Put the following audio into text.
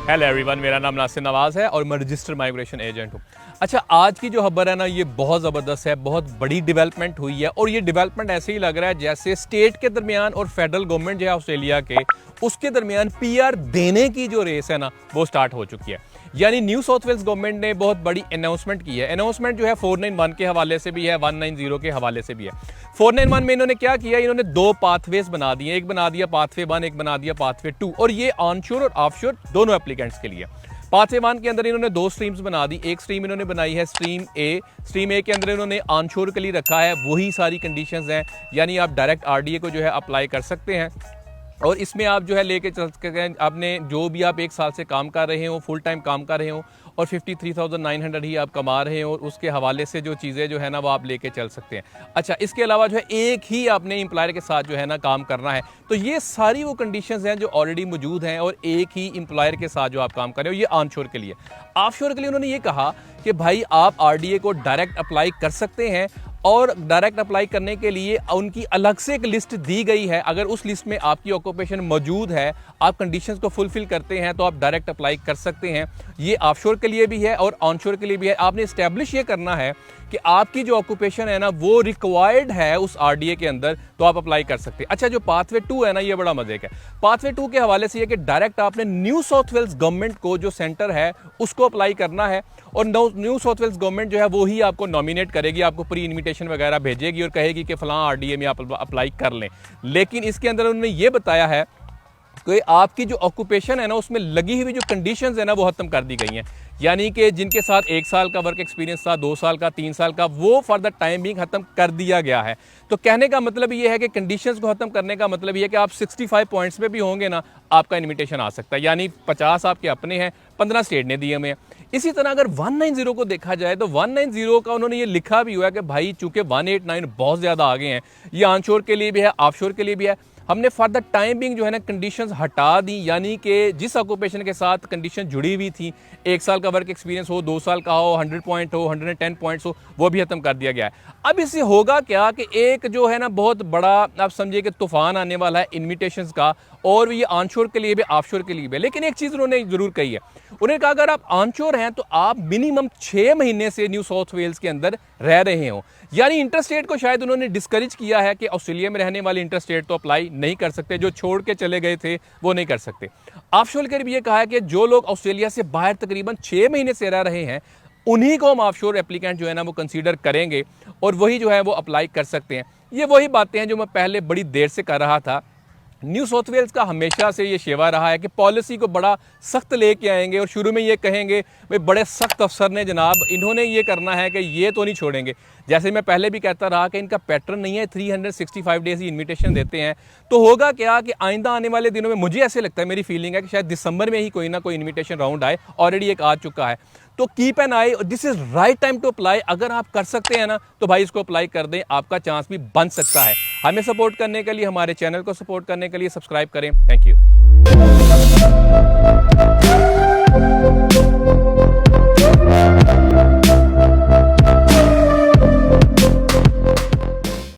Hello everyone, मेरा नाम नासिर नवाज़ है और मैं रजिस्टर्ड माइग्रेशन एजेंट हूँ। अच्छा, आज की जो खबर है ना, ये बहुत ज़बरदस्त है, बहुत बड़ी डेवलपमेंट हुई है और ये डेवलपमेंट ऐसे ही लग रहा है जैसे स्टेट के दरमियान और फेडरल गवर्नमेंट जो है ऑस्ट्रेलिया के, उसके दरमियान पीआर देने की जो रेस है ना, वो स्टार्ट हो चुकी है। यानी न्यू साउथ वेल्स गवर्नमेंट ने बहुत बड़ी अनाउंसमेंट की है। अनाउंसमेंट जो है 491 के हवाले से भी है, 190 के हवाले से भी है। 491 में इन्होंने क्या किया, इन्होंने दो पाथवेज बना दिए, एक बना दिया पाथवे 1, एक बना दिया पाथवे 2, और ये ऑनशोर और ऑफशोर दोनों एप्लीकेंट्स के लिए। पाथवे 1 के अंदर इन्होंने दो स्ट्रीम्स बना दी। एक स्ट्रीम इन्होंने बनाई है स्ट्रीम ए के अंदर इन्होंने ऑनशोर के लिए रखा है, वही सारी कंडीशंस हैं, यानी आप डायरेक्ट आरडीए को जो है अप्लाई कर सकते हैं और इसमें आप जो है लेके चल सकते हैं। आपने जो भी आप 1 साल से काम कर रहे हो, फुल टाइम काम कर रहे हो और 53,900 ही आप कमा रहे हो और उसके हवाले से जो चीज़ें जो है ना वो आप लेके चल सकते हैं। अच्छा, इसके अलावा जो है एक ही आपने एम्प्लॉयर के साथ जो है ना काम करना है। तो ये सारी वो कंडीशंस हैं जो ऑलरेडी मौजूद हैं और एक ही एम्प्लॉयर के साथ जो आप काम कर रहे हो, ये ऑनशोर के लिए। ऑफशोर के लिए उन्होंने ये कहा कि भाई आप आरडीए को डायरेक्ट अप्लाई कर सकते हैं और डायरेक्ट अप्लाई करने के लिए उनकी अलग से एक लिस्ट दी गई है। अगर उस लिस्ट में आपकी ऑक्यूपेशन मौजूद है, आप कंडीशंस को फुलफिल करते हैं, तो आप डायरेक्ट अप्लाई कर सकते हैं। ये ऑफशोर के लिए भी है और ऑनशोर के लिए भी है। आपने इस्टेब्लिश ये करना है कि आपकी जो ऑक्यूपेशन है ना वो रिक्वायर्ड है उस आरडीए के अंदर, तो आप अप्लाई कर सकते हैं। अच्छा, जो पाथवे 2 है ना, ये बड़ा मजे का है। पाथवे 2 के हवाले से ये कि डायरेक्ट आपने न्यू साउथ वेल्स गवर्नमेंट को जो सेंटर है उसको अप्लाई करना है और न्यू साउथ वेल्स गवर्नमेंट जो है वो ही आपको नॉमिनेट करेगी, आपको प्री इन्विटेशन वगैरह भेजेगी और कहेगी कि फलां आरडीए में आप अप्लाई कर लें। लेकिन इसके अंदर उन्होंने ये बताया है कि आपकी जो ऑक्यूपेशन है ना उसमें लगी हुई जो कंडीशंस है ना वो खत्म कर दी गई हैं। यानी कि जिनके साथ 1 साल का वर्क एक्सपीरियंस था, 2 साल का, 3 साल का, वो फॉर द टाइम बिंग खत्म कर दिया गया है। तो कहने का मतलब ये है कि कंडीशंस को खत्म करने का मतलब ये है कि आप 65 पॉइंट्स पे भी होंगे ना, आपका इन्विटेशन आ सकता है। यानी 50 आपके अपने हैं, 15 स्टेट ने दिए हुए हैं। इसी तरह अगर 190 को देखा जाए तो 190 का उन्होंने ये लिखा भी हुआ है कि भाई चूंकि 189 बहुत ज़्यादा आगे हैं, ये ऑनशोर के लिए भी है, ऑफशोर के लिए भी है, हमने फॉर द टाइम बिंग जो है ना कंडीशंस हटा दी। यानी कि जिस ऑक्यूपेशन के साथ कंडीशन जुड़ी हुई थी, 1 साल का वर्क एक्सपीरियंस हो, 2 साल का हो, 100 पॉइंट हो, 110 पॉइंट्स हो, वो भी खत्म कर दिया गया है। अब इससे होगा क्या कि एक जो है ना बहुत बड़ा आप समझिए कि तूफान आने वाला है इन्विटेशंस का, और ये ऑनशोर के लिए भी ऑफशोर के लिए भी। लेकिन एक चीज़ उन्होंने जरूर कही है, उन्होंने कहा अगर आप ऑनशोर हैं तो आप मिनिमम 6 महीने से न्यू साउथ वेल्स के अंदर रह रहे हो। यानी इंटरस्टेट को शायद उन्होंने डिस्करेज किया है कि ऑस्ट्रेलिया में रहने वाले इंटरस्टेट तो अप्लाई नहीं कर सकते, जो छोड़ के चले गए थे वो नहीं कर सकते। ऑफशोर के लिए भी ये कहा है कि जो लोग ऑस्ट्रेलिया से बाहर तकरीबन 6 महीने से रह रहे हैं, उन्हीं को हम ऑफशोर एप्लीकेंट जो है ना वो कंसीडर करेंगे और वही जो है वो अप्लाई कर सकते हैं। ये वही बातें हैं जो मैं पहले बड़ी देर से कर रहा था। न्यू साउथ वेल्स का हमेशा से ये शेवा रहा है कि पॉलिसी को बड़ा सख्त लेके आएंगे और शुरू में ये कहेंगे भाई बड़े सख्त अफसर ने जनाब, इन्होंने ये करना है कि ये तो नहीं छोड़ेंगे। जैसे मैं पहले भी कहता रहा कि इनका पैटर्न नहीं है, 365 डेज ही इन्विटेशन देते हैं। तो होगा क्या कि आइंदा आने वाले दिनों में, मुझे ऐसे लगता है, मेरी फीलिंग है कि शायद दिसंबर में ही कोई ना कोई इन्विटेशन राउंड आए, ऑलरेडी एक आ चुका है। तो keep an eye, this is right time to apply. अगर आप कर सकते हैं ना तो भाई इसको अप्लाई कर दें, आपका चांस भी बन सकता है। हमें सपोर्ट करने के लिए, हमारे चैनल को सपोर्ट करने के लिए सब्सक्राइब करें। Thank you.